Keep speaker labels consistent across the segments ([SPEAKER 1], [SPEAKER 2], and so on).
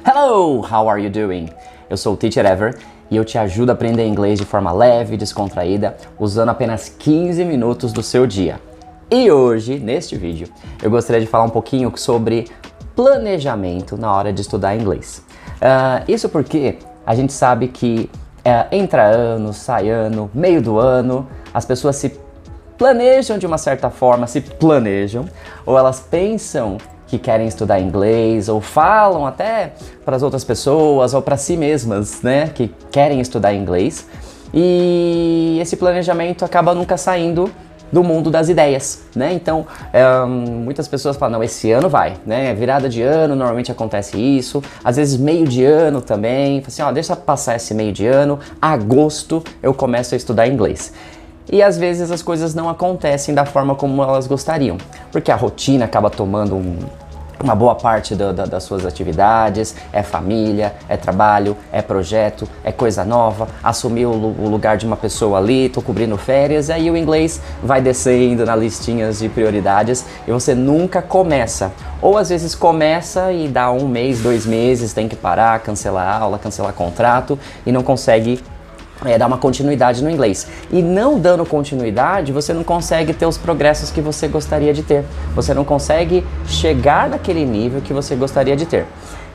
[SPEAKER 1] Hello, how are you doing? Eu sou o Teacher Ever e eu te ajudo a aprender inglês de forma leve e descontraída, usando apenas 15 minutos do seu dia. E hoje, neste vídeo, eu gostaria de falar um pouquinho sobre planejamento na hora de estudar inglês. Isso porque a gente sabe que entra ano, sai ano, meio do ano, as pessoas se planejam de uma certa forma, ou elas pensam que querem estudar inglês, ou falam até para as outras pessoas, ou para si mesmas, né, que querem estudar inglês. E esse planejamento acaba nunca saindo do mundo das ideias, né? Então, muitas pessoas falam, não, esse ano vai, né? Virada de ano, normalmente acontece isso. Às vezes meio de ano também. Assim, ó, deixa passar esse meio de ano, agosto eu começo a estudar inglês. E às vezes as coisas não acontecem da forma como elas gostariam, porque a rotina acaba tomando uma boa parte das suas atividades, é família, é trabalho, é projeto, é coisa nova, assumir o lugar de uma pessoa ali, tô cobrindo férias, aí o inglês vai descendo nas listinhas de prioridades e você nunca começa. Ou às vezes começa e dá 1 mês, 2 meses, tem que parar, cancelar a aula, cancelar contrato e não consegue dar uma continuidade no inglês. E não dando continuidade, você não consegue ter os progressos que você gostaria de ter. Você não consegue chegar naquele nível que você gostaria de ter.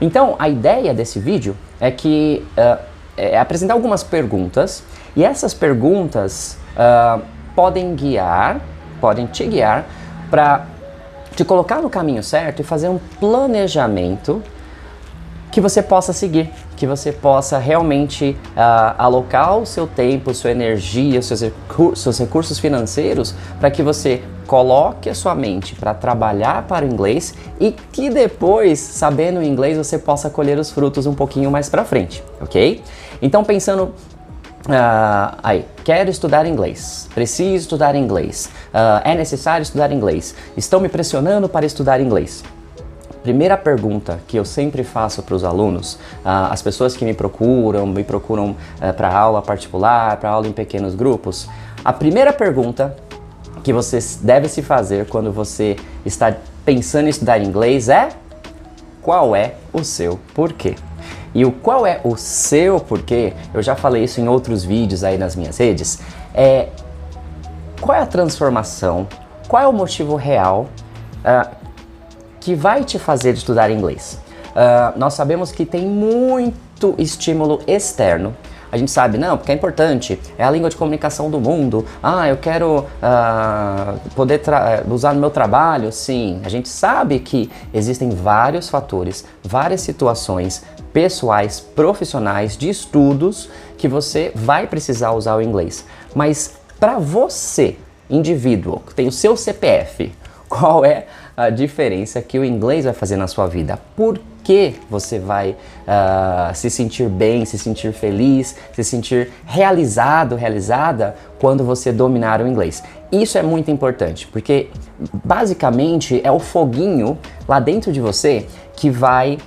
[SPEAKER 1] Então, a ideia desse vídeo é que é apresentar algumas perguntas, e essas perguntas podem te guiar para te colocar no caminho certo e fazer um planejamento que você possa seguir, que você possa realmente alocar o seu tempo, sua energia, seus recursos financeiros para que você coloque a sua mente para trabalhar para o inglês e que depois, sabendo o inglês, você possa colher os frutos um pouquinho mais para frente, ok? Então pensando quero estudar inglês, preciso estudar inglês, é necessário estudar inglês, estão me pressionando para estudar inglês. Primeira pergunta que eu sempre faço para os alunos, as pessoas que me procuram para aula particular, para aula em pequenos grupos, a primeira pergunta que você deve se fazer quando você está pensando em estudar inglês é: qual é o seu porquê? E o qual é o seu porquê, eu já falei isso em outros vídeos aí nas minhas redes, qual é a transformação, qual é o motivo real que vai te fazer estudar inglês. Nós sabemos que tem muito estímulo externo. A gente sabe, não, porque é importante, é a língua de comunicação do mundo. Eu quero poder usar no meu trabalho. Sim, a gente sabe que existem vários fatores, várias situações pessoais, profissionais, de estudos, que você vai precisar usar o inglês. Mas para você, indivíduo, que tem o seu CPF, qual é a diferença que o inglês vai fazer na sua vida? Por que você vai se sentir bem, se sentir feliz, se sentir realizado, realizada quando você dominar o inglês? Isso é muito importante, porque basicamente é o foguinho lá dentro de você que vai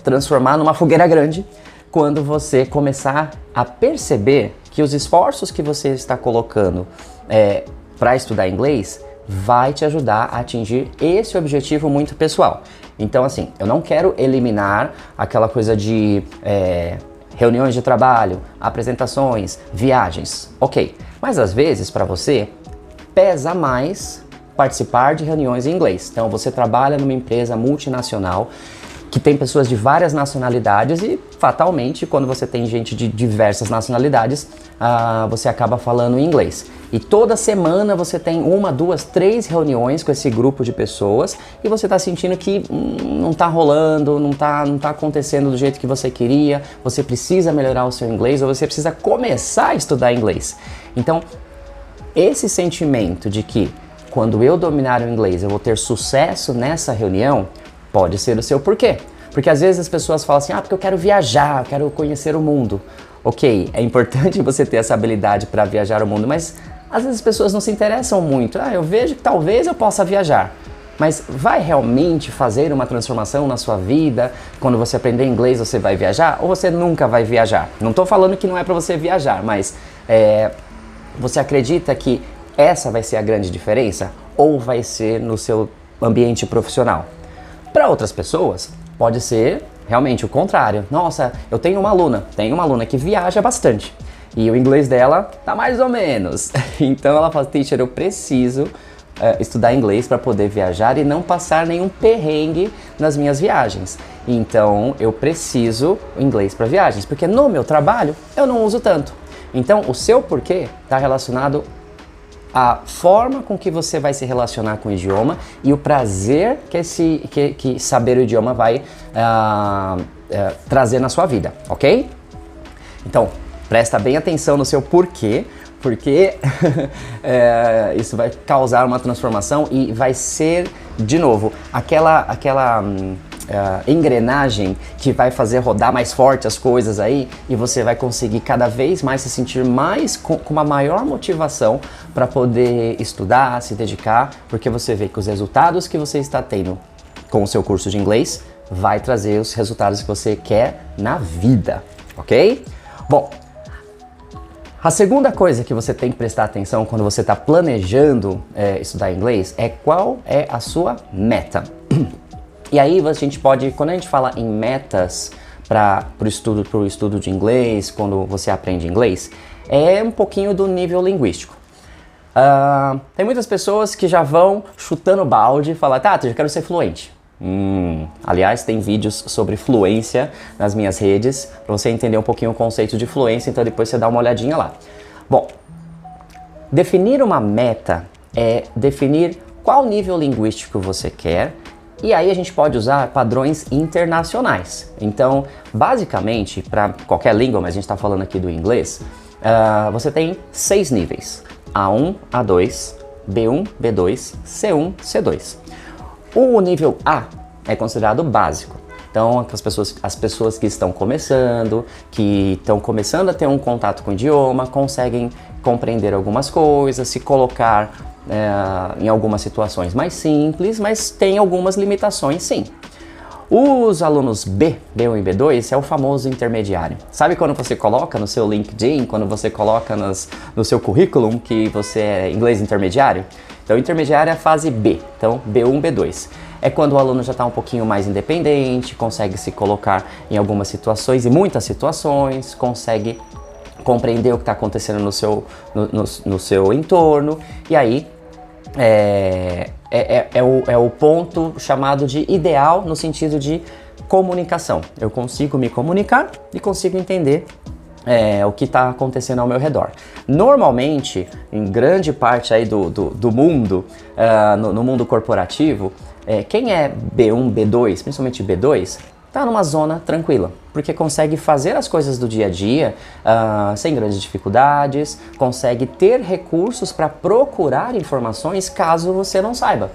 [SPEAKER 1] transformar numa fogueira grande quando você começar a perceber que os esforços que você está colocando para estudar inglês vai te ajudar a atingir esse objetivo muito pessoal. Então, assim, eu não quero eliminar aquela coisa de reuniões de trabalho, apresentações, viagens, ok. Mas às vezes, para você, pesa mais participar de reuniões em inglês. Então, você trabalha numa empresa multinacional que tem pessoas de várias nacionalidades e, fatalmente, quando você tem gente de diversas nacionalidades, você acaba falando em inglês. E toda semana você tem 1, 2, 3 reuniões com esse grupo de pessoas e você está sentindo que não está rolando, não tá acontecendo do jeito que você queria, você precisa melhorar o seu inglês ou você precisa começar a estudar inglês. Então, esse sentimento de que quando eu dominar o inglês eu vou ter sucesso nessa reunião, pode ser o seu porquê. Porque às vezes as pessoas falam assim, porque eu quero viajar, eu quero conhecer o mundo. Ok, é importante você ter essa habilidade para viajar o mundo, mas às vezes as pessoas não se interessam muito. Eu vejo que talvez eu possa viajar. Mas vai realmente fazer uma transformação na sua vida? Quando você aprender inglês você vai viajar? Ou você nunca vai viajar? Não estou falando que não é para você viajar, mas você acredita que essa vai ser a grande diferença? Ou vai ser no seu ambiente profissional? Para outras pessoas, pode ser realmente o contrário. Nossa, eu tenho uma aluna que viaja bastante e o inglês dela tá mais ou menos. Então ela fala, teacher, eu preciso estudar inglês para poder viajar e não passar nenhum perrengue nas minhas viagens. Então eu preciso inglês para viagens, porque no meu trabalho eu não uso tanto. Então o seu porquê está relacionado à forma com que você vai se relacionar com o idioma e o prazer que saber o idioma vai trazer na sua vida, ok? Então presta bem atenção no seu porquê, porque isso vai causar uma transformação e vai ser, de novo, aquela engrenagem que vai fazer rodar mais forte as coisas aí e você vai conseguir cada vez mais se sentir mais com uma maior motivação para poder estudar, se dedicar, porque você vê que os resultados que você está tendo com o seu curso de inglês vai trazer os resultados que você quer na vida, ok? Bom, a segunda coisa que você tem que prestar atenção quando você está planejando estudar inglês é qual é a sua meta. E aí a gente pode, quando a gente fala em metas para o estudo de inglês, quando você aprende inglês, é um pouquinho do nível linguístico. Tem muitas pessoas que já vão chutando balde e falam, tá, eu quero ser fluente. Aliás, tem vídeos sobre fluência nas minhas redes, para você entender um pouquinho o conceito de fluência, então depois você dá uma olhadinha lá. Bom, definir uma meta é definir qual nível linguístico você quer, e aí a gente pode usar padrões internacionais. Então, basicamente, para qualquer língua, mas a gente está falando aqui do inglês, você tem 6 níveis: A1, A2, B1, B2, C1, C2. O nível A é considerado básico. Então, as pessoas que estão começando a ter um contato com o idioma, conseguem compreender algumas coisas, se colocar em algumas situações mais simples, mas tem algumas limitações sim. Os alunos B, B1 e B2 é o famoso intermediário. Sabe quando você coloca no seu LinkedIn, quando você coloca no seu currículo que você é inglês intermediário? Então, intermediário é a fase B, então B1, B2. É quando o aluno já está um pouquinho mais independente, consegue se colocar em algumas situações, e muitas situações, consegue compreender o que está acontecendo no seu entorno, e aí é o ponto chamado de ideal no sentido de comunicação. Eu consigo me comunicar e consigo entender o que está acontecendo ao meu redor. Normalmente, em grande parte aí do mundo, no mundo corporativo, quem é B1, B2, principalmente B2, está numa zona tranquila, porque consegue fazer as coisas do dia a dia sem grandes dificuldades, consegue ter recursos para procurar informações caso você não saiba.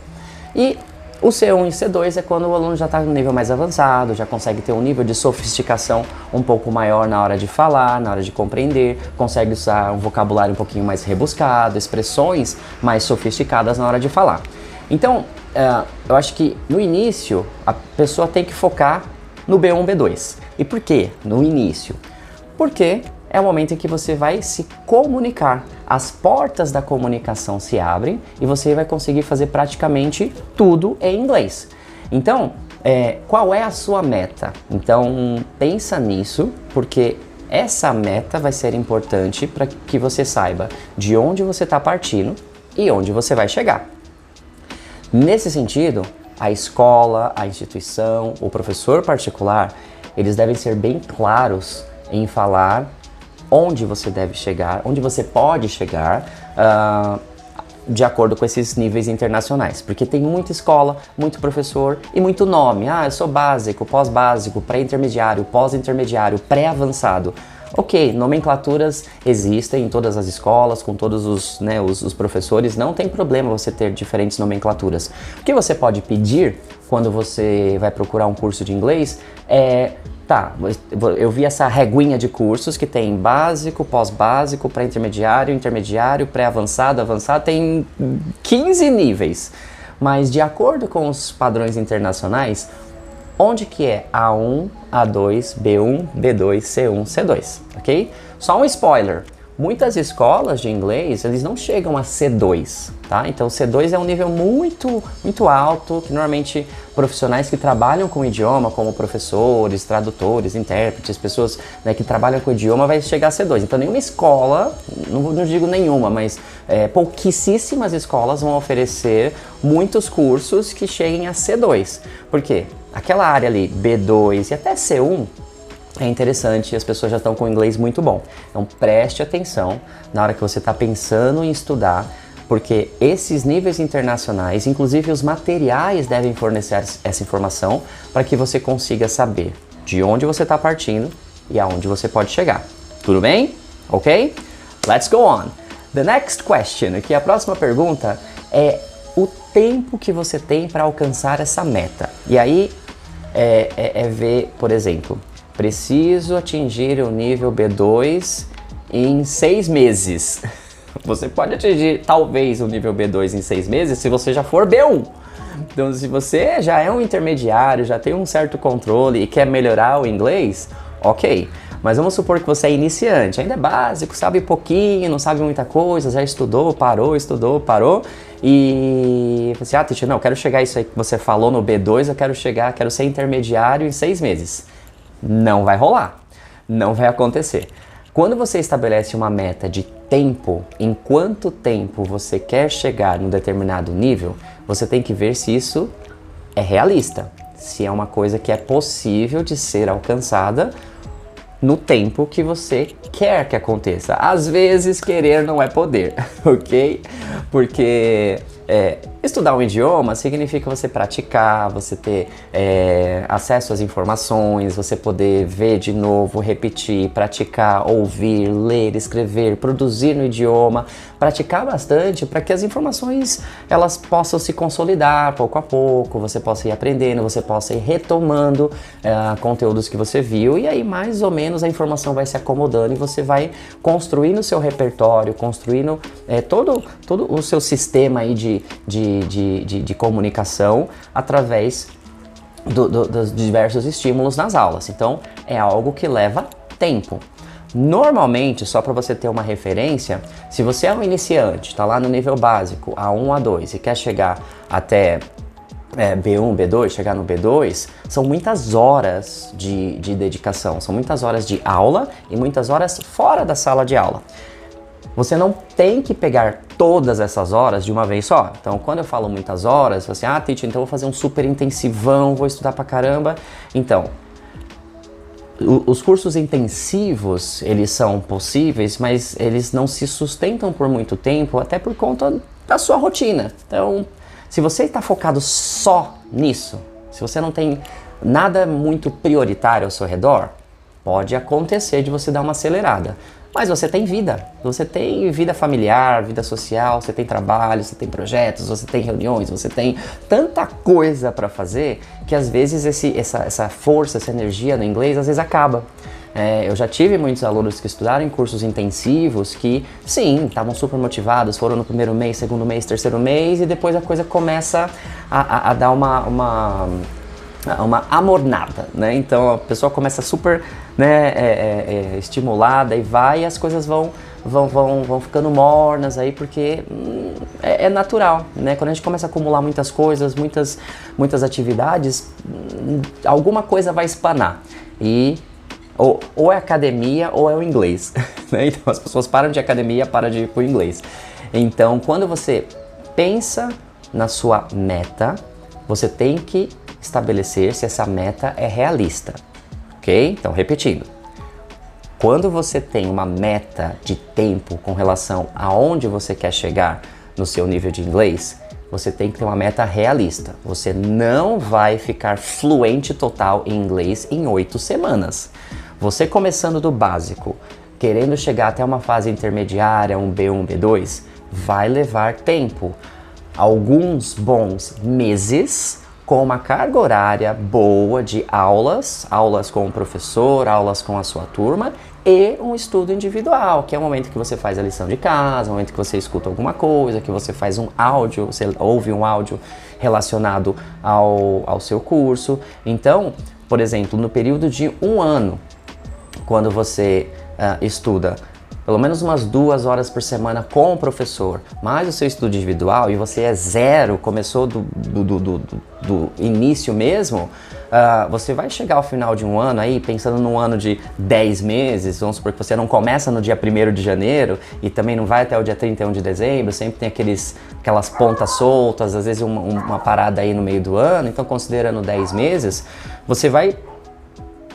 [SPEAKER 1] E o C1 e C2 é quando o aluno já está no nível mais avançado, já consegue ter um nível de sofisticação um pouco maior na hora de falar, na hora de compreender, consegue usar um vocabulário um pouquinho mais rebuscado, expressões mais sofisticadas na hora de falar. Então, eu acho que no início a pessoa tem que focar no B1, B2. E por quê no início? Porque é o momento em que você vai se comunicar. As portas da comunicação se abrem e você vai conseguir fazer praticamente tudo em inglês. Então, qual é a sua meta? Então, pensa nisso, porque essa meta vai ser importante para que você saiba de onde você está partindo e onde você vai chegar. Nesse sentido, a escola, a instituição, o professor particular, eles devem ser bem claros em falar onde você deve chegar, onde você pode chegar, de acordo com esses níveis internacionais. Porque tem muita escola, muito professor e muito nome. Eu sou básico, pós-básico, pré-intermediário, pós-intermediário, pré-avançado. Ok, nomenclaturas existem em todas as escolas, com todos os professores, não tem problema você ter diferentes nomenclaturas. O que você pode pedir quando você vai procurar um curso de inglês eu vi essa reguinha de cursos que tem básico, pós-básico, pré-intermediário, intermediário, pré-avançado, avançado, tem 15 níveis. Mas de acordo com os padrões internacionais, onde que é A1, A2, B1, B2, C1, C2, ok? Só um spoiler, Muitas escolas de inglês, eles não chegam a C2, tá? Então C2 é um nível muito alto, que normalmente profissionais que trabalham com o idioma, como professores, tradutores, intérpretes, pessoas, né, que trabalham com o idioma, vai chegar a C2. Então nenhuma escola, não digo nenhuma, mas pouquíssimas escolas vão oferecer muitos cursos que cheguem a C2. Por quê? Aquela área ali, B2 e até C1, é interessante, as pessoas já estão com inglês muito bom. Então preste atenção na hora que você está pensando em estudar, porque esses níveis internacionais, inclusive os materiais, devem fornecer essa informação para que você consiga saber de onde você está partindo e aonde você pode chegar. Tudo bem? Ok? Let's go on. The next question, aqui a próxima pergunta é o tempo que você tem para alcançar essa meta. E aí ver, por exemplo, preciso atingir o nível B2 em 6 meses. Você pode atingir talvez o nível B2 em 6 meses se você já for B1. Então, se você já é um intermediário, já tem um certo controle e quer melhorar o inglês, ok. Mas vamos supor que você é iniciante, ainda é básico, sabe pouquinho, não sabe muita coisa, já estudou, parou, e você, teacher, não, eu quero chegar isso aí que você falou no B2, eu quero ser intermediário em 6 meses. Não vai rolar, não vai acontecer. Quando você estabelece uma meta de tempo, em quanto tempo você quer chegar num determinado nível, você tem que ver se isso é realista, se é uma coisa que é possível de ser alcançada no tempo que você quer que aconteça. Às vezes querer não é poder, ok? Porque estudar um idioma significa você praticar, você ter acesso às informações, você poder ver de novo, repetir, praticar, ouvir, ler, escrever, produzir no idioma, praticar bastante para que as informações elas possam se consolidar pouco a pouco, você possa ir aprendendo, você possa ir retomando conteúdos que você viu e aí mais ou menos a informação vai se acomodando e você vai construindo o seu repertório, construindo todo o seu sistema aí de comunicação através dos diversos estímulos nas aulas. Então, é algo que leva tempo. Normalmente, só para você ter uma referência, se você é um iniciante, está lá no nível básico, A1, A2, e quer chegar até B1, B2, chegar no B2, são muitas horas de dedicação, são muitas horas de aula e muitas horas fora da sala de aula. Você não tem que pegar todas essas horas de uma vez só. Então, quando eu falo muitas horas, você teacher, então eu vou fazer um super intensivão, vou estudar pra caramba. Então, os cursos intensivos, eles são possíveis, mas eles não se sustentam por muito tempo, até por conta da sua rotina. Então, se você está focado só nisso, se você não tem nada muito prioritário ao seu redor, pode acontecer de você dar uma acelerada. Mas você tem vida familiar, vida social, você tem trabalho, você tem projetos, você tem reuniões, você tem tanta coisa para fazer que às vezes essa força, essa energia no inglês às vezes acaba. Eu já tive muitos alunos que estudaram em cursos intensivos que, sim, estavam super motivados, foram no primeiro mês, segundo mês, terceiro mês e depois a coisa começa a dar uma amornada, né? Então a pessoa começa super, né, estimulada e as coisas vão ficando mornas aí porque é natural, né? Quando a gente começa a acumular muitas coisas, muitas atividades, alguma coisa vai espanar e ou é academia ou é o inglês, né? Então as pessoas param de academia, param de ir pro inglês. Então quando você pensa na sua meta, você tem que estabelecer se essa meta é realista, ok? Então, repetindo, quando você tem uma meta de tempo com relação a onde você quer chegar no seu nível de inglês, você tem que ter uma meta realista. Você não vai ficar fluente total em inglês em 8 semanas. Você começando do básico, querendo chegar até uma fase intermediária, um B1, B2, vai levar tempo. Alguns bons meses, com uma carga horária boa de aulas com o professor, aulas com a sua turma e um estudo individual, que é o momento que você faz a lição de casa, o momento que você escuta alguma coisa, que você faz um áudio, você ouve um áudio relacionado ao seu curso. Então, por exemplo, no período de 1 ano, quando você estuda pelo menos umas 2 horas por semana com o professor, mais o seu estudo individual, e você é zero, começou do início mesmo, você vai chegar ao final de um ano aí, pensando num ano de 10 meses, vamos supor que você não começa no dia 1º de janeiro e também não vai até o dia 31 de dezembro, sempre tem aquelas pontas soltas, às vezes uma parada aí no meio do ano, então considerando 10 meses, você vai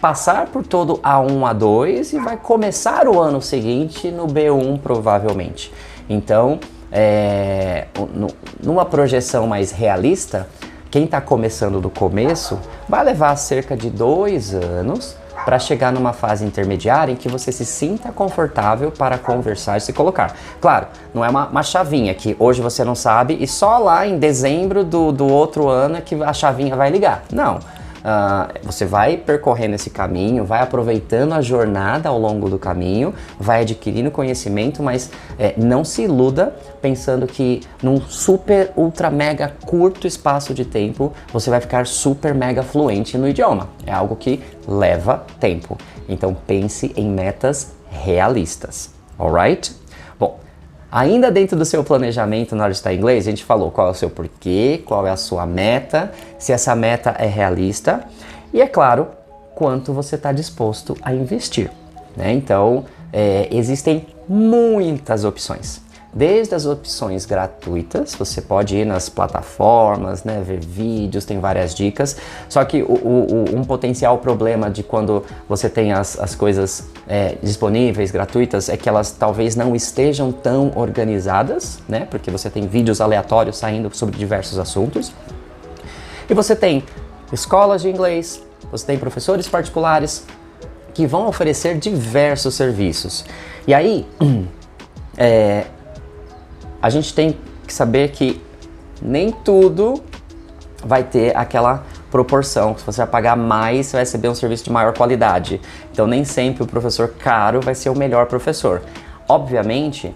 [SPEAKER 1] passar por todo A1, A2 e vai começar o ano seguinte no B1 provavelmente. Então, numa projeção mais realista, quem está começando do começo vai levar cerca de 2 anos para chegar numa fase intermediária em que você se sinta confortável para conversar e se colocar. Claro, não é uma chavinha que hoje você não sabe e só lá em dezembro do outro ano é que a chavinha vai ligar. Não. Você vai percorrendo esse caminho, vai aproveitando a jornada ao longo do caminho, vai adquirindo conhecimento, mas não se iluda pensando que num super, ultra, mega curto espaço de tempo você vai ficar super, mega fluente no idioma. É algo que leva tempo. Então pense em metas realistas, alright? Bom, ainda dentro do seu planejamento na hora de estudar inglês, a gente falou qual é o seu porquê, qual é a sua meta, se essa meta é realista e, é claro, quanto você está disposto a investir, né? Então, existem muitas opções. Desde as opções gratuitas, você pode ir nas plataformas, né, ver vídeos, tem várias dicas. Só que um potencial problema de quando você tem as coisas disponíveis, gratuitas, é que elas talvez não estejam tão organizadas, né, porque você tem vídeos aleatórios saindo sobre diversos assuntos. E você tem escolas de inglês, você tem professores particulares que vão oferecer diversos serviços. E aí, a gente tem que saber que nem tudo vai ter aquela proporção, que se você vai pagar mais, você vai receber um serviço de maior qualidade. Então nem sempre o professor caro vai ser o melhor professor. Obviamente,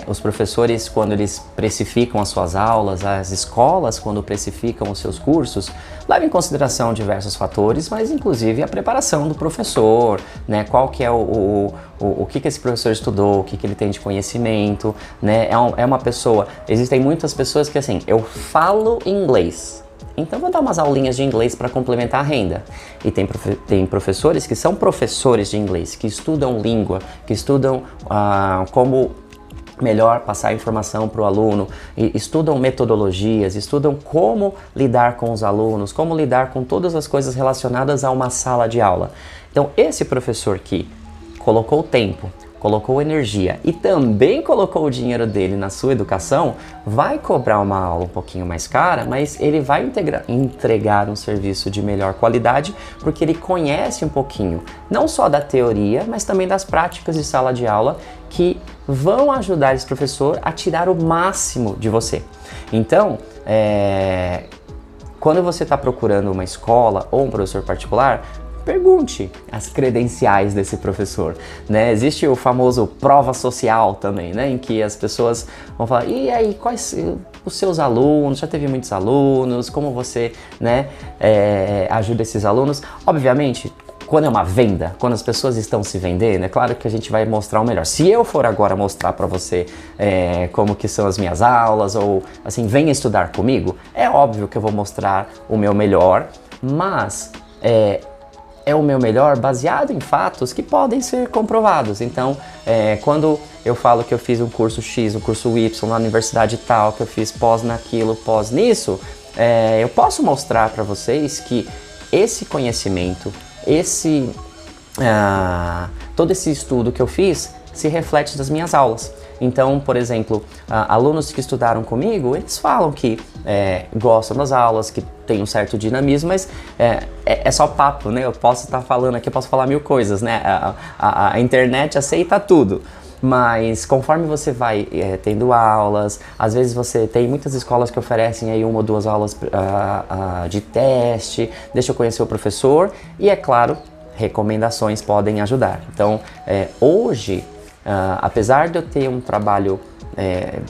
[SPEAKER 1] os professores, quando eles precificam as suas aulas, as escolas, quando precificam os seus cursos, levam em consideração diversos fatores, mas inclusive a preparação do professor, né? Qual que é o que esse professor estudou, o que ele tem de conhecimento, né? É uma pessoa, existem muitas pessoas que assim, eu falo inglês, então vou dar umas aulinhas de inglês para complementar a renda. E tem professores que são professores de inglês, que estudam língua, que estudam como melhor passar a informação para o aluno, e estudam metodologias, estudam como lidar com os alunos, como lidar com todas as coisas relacionadas a uma sala de aula. Então esse professor que colocou tempo, colocou energia e também colocou o dinheiro dele na sua educação, vai cobrar uma aula um pouquinho mais cara, mas ele vai entregar um serviço de melhor qualidade porque ele conhece um pouquinho, não só da teoria, mas também das práticas de sala de aula que vão ajudar esse professor a tirar o máximo de você. Então, quando você está procurando uma escola ou um professor particular, pergunte as credenciais desse professor, né? Existe o famoso prova social também, né? Em que as pessoas vão falar, e aí, quais os seus alunos? Já teve muitos alunos? Como você, né, ajuda esses alunos? Obviamente, quando é uma venda, quando as pessoas estão se vendendo, é claro que a gente vai mostrar o melhor. Se eu for agora mostrar para você como que são as minhas aulas, ou assim, venha estudar comigo, é óbvio que eu vou mostrar o meu melhor, mas é o meu melhor baseado em fatos que podem ser comprovados. Então, quando eu falo que eu fiz um curso X, um curso Y na universidade tal, que eu fiz pós naquilo, pós nisso, eu posso mostrar para vocês que esse conhecimento, todo esse estudo que eu fiz se reflete nas minhas aulas. Então, por exemplo, alunos que estudaram comigo, eles falam que gostam das aulas, que tem um certo dinamismo, mas é só papo, né? Eu posso estar falando aqui, eu posso falar 1000 coisas, né? A internet aceita tudo. Mas conforme você vai tendo aulas, às vezes você tem muitas escolas que oferecem aí 1 ou 2 aulas de teste, deixa eu conhecer o professor e, é claro, recomendações podem ajudar. Então, hoje, apesar de eu ter um trabalho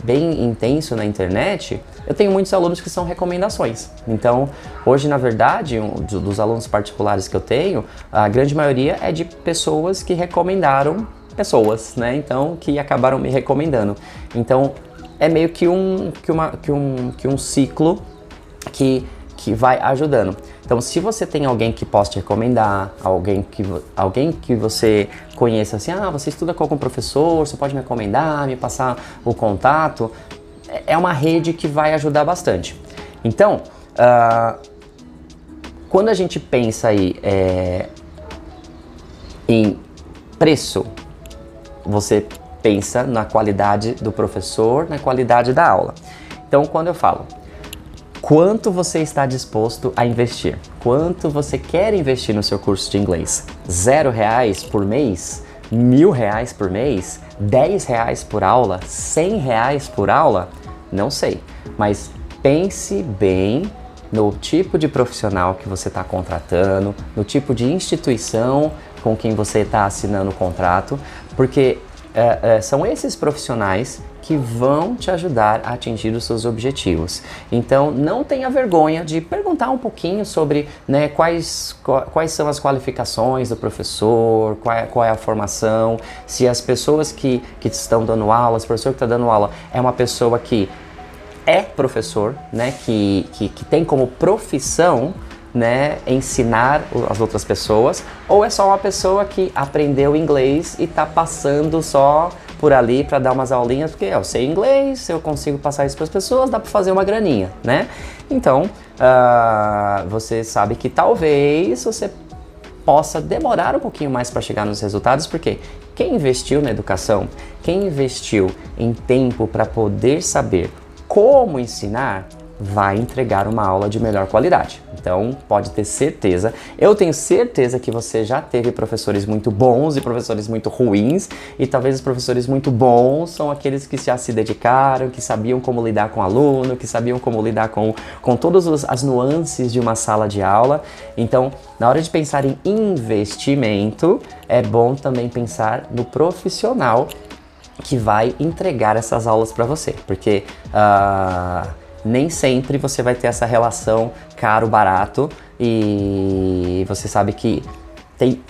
[SPEAKER 1] bem intenso na internet, eu tenho muitos alunos que são recomendações. Então, hoje, na verdade, dos alunos particulares que eu tenho, a grande maioria é de pessoas que recomendaram pessoas, né? Então, que acabaram me recomendando. Então, é meio que um ciclo que vai ajudando. Então, se você tem alguém que possa te recomendar, alguém que você conheça assim, você estuda com algum professor, você pode me recomendar, me passar o contato, é uma rede que vai ajudar bastante. Então, quando a gente pensa aí em preço, você pensa na qualidade do professor, na qualidade da aula. Então, quando eu falo quanto você está disposto a investir, quanto você quer investir no seu curso de inglês, R$0 por mês, R$1.000 por mês, R$10 por aula, R$100 por aula, não sei, mas pense bem no tipo de profissional que você está contratando, no tipo de instituição com quem você está assinando o contrato, porque são esses profissionais que vão te ajudar a atingir os seus objetivos. Então, não tenha vergonha de perguntar um pouquinho sobre, né, quais são as qualificações do professor, qual é a formação, se as pessoas que estão dando aula, se o professor que está dando aula é uma pessoa que é professor, né, que tem como profissão, né, ensinar as outras pessoas, ou é só uma pessoa que aprendeu inglês e está passando só por ali para dar umas aulinhas, porque eu sei inglês, eu consigo passar isso para as pessoas, dá para fazer uma graninha, né? Então, você sabe que talvez você possa demorar um pouquinho mais para chegar nos resultados, porque quem investiu na educação, quem investiu em tempo para poder saber como ensinar, vai entregar uma aula de melhor qualidade. Então, pode ter certeza. Eu tenho certeza que você já teve professores muito bons e professores muito ruins, e talvez os professores muito bons são aqueles que já se dedicaram, que sabiam como lidar com o aluno, que sabiam como lidar com todas as nuances de uma sala de aula. Então, na hora de pensar em investimento, é bom também pensar no profissional que vai entregar essas aulas para você, porque nem sempre você vai ter essa relação caro-barato, e você sabe que tem,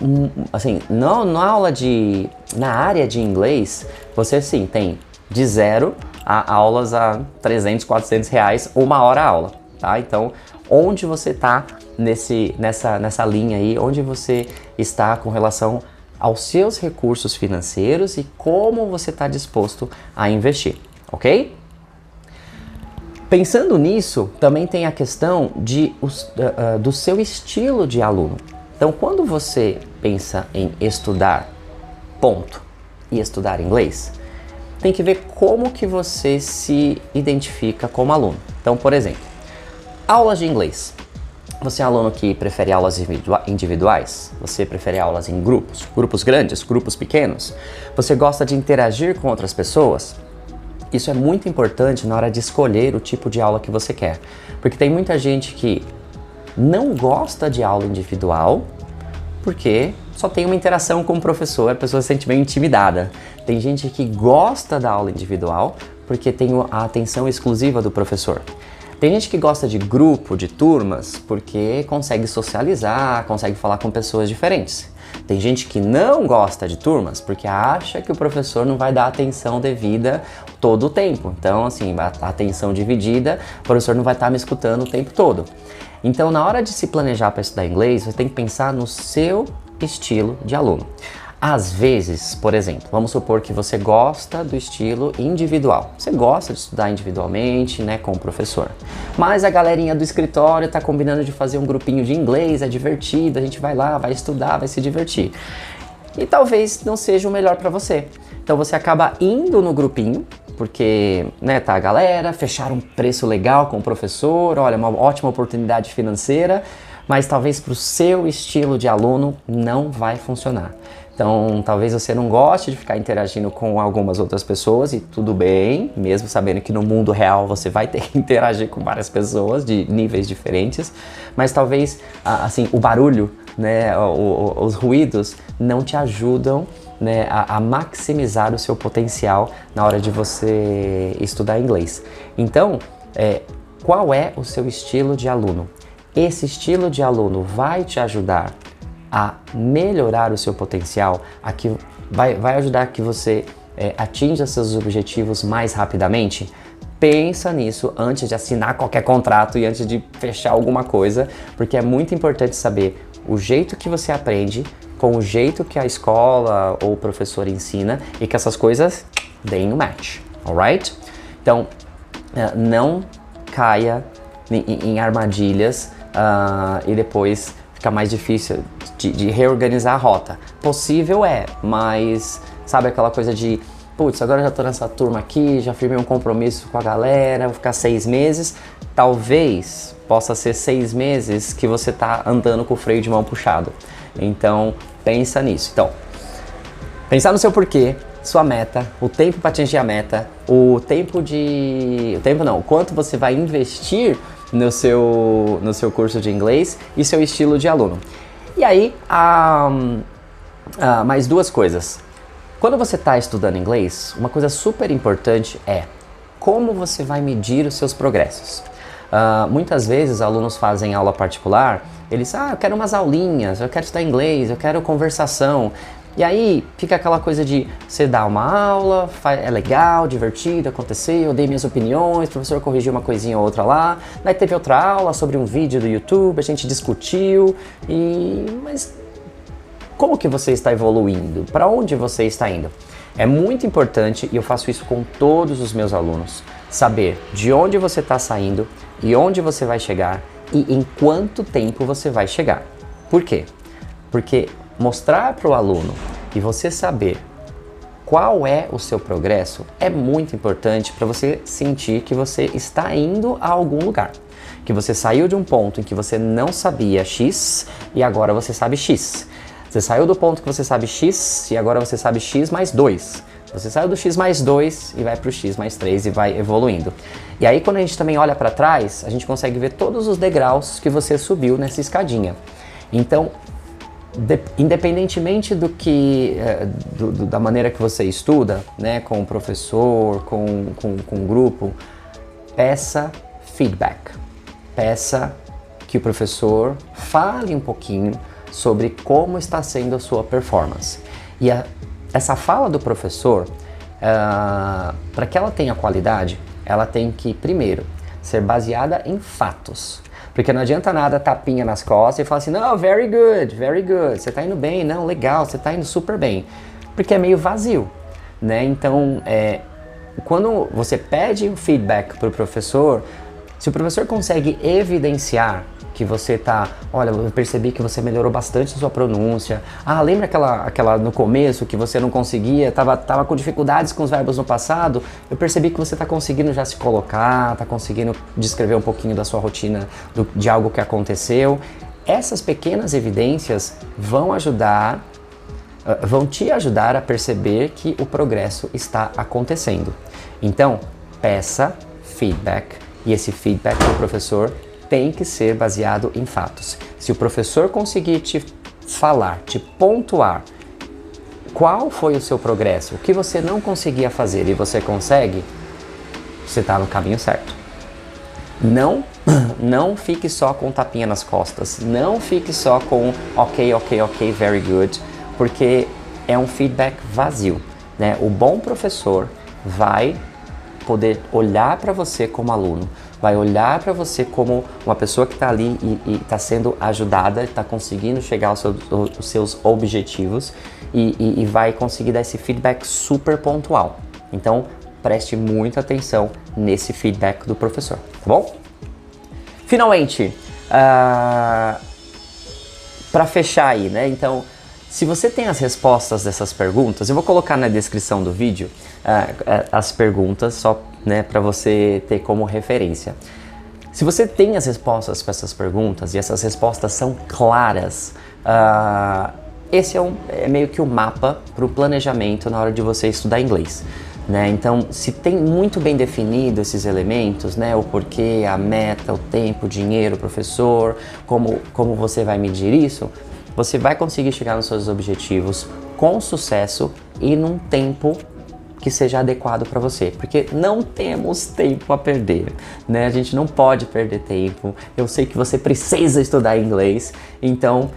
[SPEAKER 1] assim, na área de inglês, você sim tem de 0 a aulas a 300, 400 reais, uma hora a aula, tá? Então, onde você tá nessa linha aí, onde você está com relação aos seus recursos financeiros e como você está disposto a investir, ok? Pensando nisso, também tem a questão do seu estilo de aluno. Então, quando você pensa em estudar, e estudar inglês, tem que ver como que você se identifica como aluno. Então, por exemplo, aulas de inglês. Você é um aluno que prefere aulas individuais? Você prefere aulas em grupos grandes, grupos pequenos? Você gosta de interagir com outras pessoas? Isso é muito importante na hora de escolher o tipo de aula que você quer, porque tem muita gente que não gosta de aula individual porque só tem uma interação com o professor, a pessoa se sente meio intimidada. Tem gente que gosta da aula individual porque tem a atenção exclusiva do professor. Tem gente que gosta de grupo, de turmas, porque consegue socializar, consegue falar com pessoas diferentes. Tem gente que não gosta de turmas porque acha que o professor não vai dar atenção devida todo o tempo. Então, assim, a atenção dividida, o professor não vai estar me escutando o tempo todo. Então, na hora de se planejar para estudar inglês, você tem que pensar no seu estilo de aluno. Às vezes, por exemplo, vamos supor que você gosta do estilo individual. Você gosta de estudar individualmente, né, com o professor. Mas a galerinha do escritório está combinando de fazer um grupinho de inglês, é divertido, a gente vai lá, vai estudar, vai se divertir. E talvez não seja o melhor para você. Então você acaba indo no grupinho, porque, né, tá a galera, fecharam um preço legal com o professor, olha, uma ótima oportunidade financeira, mas talvez para o seu estilo de aluno não vai funcionar. Então, talvez você não goste de ficar interagindo com algumas outras pessoas, e tudo bem, mesmo sabendo que no mundo real você vai ter que interagir com várias pessoas de níveis diferentes, mas talvez, assim, o barulho, né, os ruídos não te ajudam, né, a maximizar o seu potencial na hora de você estudar inglês. Então, qual é o seu estilo de aluno? Esse estilo de aluno vai te ajudar a melhorar o seu potencial, a que vai ajudar que você atinja seus objetivos mais rapidamente? Pensa nisso antes de assinar qualquer contrato e antes de fechar alguma coisa, porque é muito importante saber o jeito que você aprende com o jeito que a escola ou o professor ensina e que essas coisas deem um match, alright? Então, não caia em armadilhas e depois fica mais difícil de reorganizar a rota. Possível mas sabe aquela coisa de putz, agora eu já tô nessa turma aqui, já firmei um compromisso com a galera, vou ficar 6 meses. Talvez possa ser 6 meses que você tá andando com o freio de mão puxado. Então, pensa nisso. Então, pensar no seu porquê, sua meta, o tempo para atingir a meta, quanto você vai investir no seu curso de inglês e seu estilo de aluno. E aí, mais 2 coisas. Quando você está estudando inglês, uma coisa super importante é como você vai medir os seus progressos. Muitas vezes alunos fazem aula particular, eles eu quero umas aulinhas, eu quero estudar inglês, eu quero conversação. E aí fica aquela coisa de você dá uma aula, é legal, divertido, aconteceu, eu dei minhas opiniões, o professor corrigiu uma coisinha ou outra lá, daí teve outra aula sobre um vídeo do YouTube, a gente discutiu, mas como que você está evoluindo? Para onde você está indo? É muito importante, e eu faço isso com todos os meus alunos, saber de onde você está saindo e onde você vai chegar e em quanto tempo você vai chegar. Por quê? Porque mostrar para o aluno e você saber qual é o seu progresso é muito importante para você sentir que você está indo a algum lugar. Que você saiu de um ponto em que você não sabia X e agora você sabe X. Você saiu do ponto que você sabe X e agora você sabe X mais 2. Você saiu do X mais 2 e vai para o X mais 3 e vai evoluindo. E aí quando a gente também olha para trás, a gente consegue ver todos os degraus que você subiu nessa escadinha. Então, independentemente da maneira que você estuda, né, com o professor, com o grupo, peça feedback. Peça que o professor fale um pouquinho sobre como está sendo a sua performance. E essa fala do professor, para que ela tenha qualidade, ela tem que, primeiro, ser baseada em fatos. Porque não adianta nada tapinha nas costas e falar assim, não, very good, você tá indo bem, não, legal, você tá indo super bem. Porque é meio vazio, né? Então, quando você pede um feedback pro professor, se o professor consegue evidenciar que você olha, eu percebi que você melhorou bastante a sua pronúncia. Lembra aquela no começo que você não conseguia, tava com dificuldades com os verbos no passado? Eu percebi que você tá conseguindo já se colocar, tá conseguindo descrever um pouquinho da sua rotina, de algo que aconteceu. Essas pequenas evidências vão te ajudar a perceber que o progresso está acontecendo. Então, peça feedback e esse feedback do professor tem que ser baseado em fatos. Se o professor conseguir te falar, te pontuar qual foi o seu progresso, o que você não conseguia fazer e você consegue, você está no caminho certo. Não fique só com tapinha nas costas, não fique só com ok, very good, porque é um feedback vazio, né? O bom professor vai poder olhar para você como aluno, vai olhar para você como uma pessoa que está ali e está sendo ajudada, está conseguindo chegar aos seus objetivos e vai conseguir dar esse feedback super pontual. Então, preste muita atenção nesse feedback do professor, tá bom? Finalmente, para fechar aí, né? Então, se você tem as respostas dessas perguntas, eu vou colocar na descrição do vídeo as perguntas, só, né, para você ter como referência. Se você tem as respostas para essas perguntas e essas respostas são claras, esse é meio que o mapa para o planejamento na hora de você estudar inglês. Né? Então, se tem muito bem definido esses elementos, né? O porquê, a meta, o tempo, o dinheiro, o professor, como você vai medir isso, você vai conseguir chegar nos seus objetivos com sucesso e num tempo que seja adequado para você, porque não temos tempo a perder, né? A gente não pode perder tempo. Eu sei que você precisa estudar inglês, então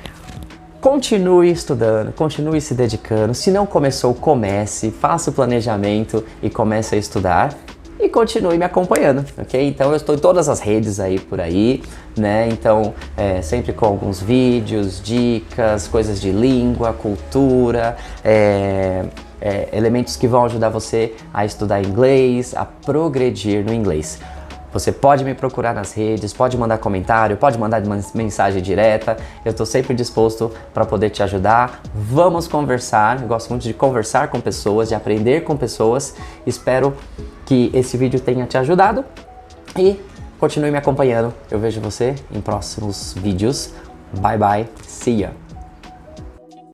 [SPEAKER 1] continue estudando, continue se dedicando. Se não começou, comece, faça o planejamento e comece a estudar. E continue me acompanhando, ok? Então eu estou em todas as redes aí por aí, né? Então sempre com alguns vídeos, dicas, coisas de língua, cultura, elementos que vão ajudar você a estudar inglês, a progredir no inglês. Você pode me procurar nas redes, pode mandar comentário, pode mandar mensagem direta. Eu estou sempre disposto para poder te ajudar. Vamos conversar. Eu gosto muito de conversar com pessoas, de aprender com pessoas. Espero que esse vídeo tenha te ajudado e continue me acompanhando. Eu vejo você em próximos vídeos. Bye bye. See ya.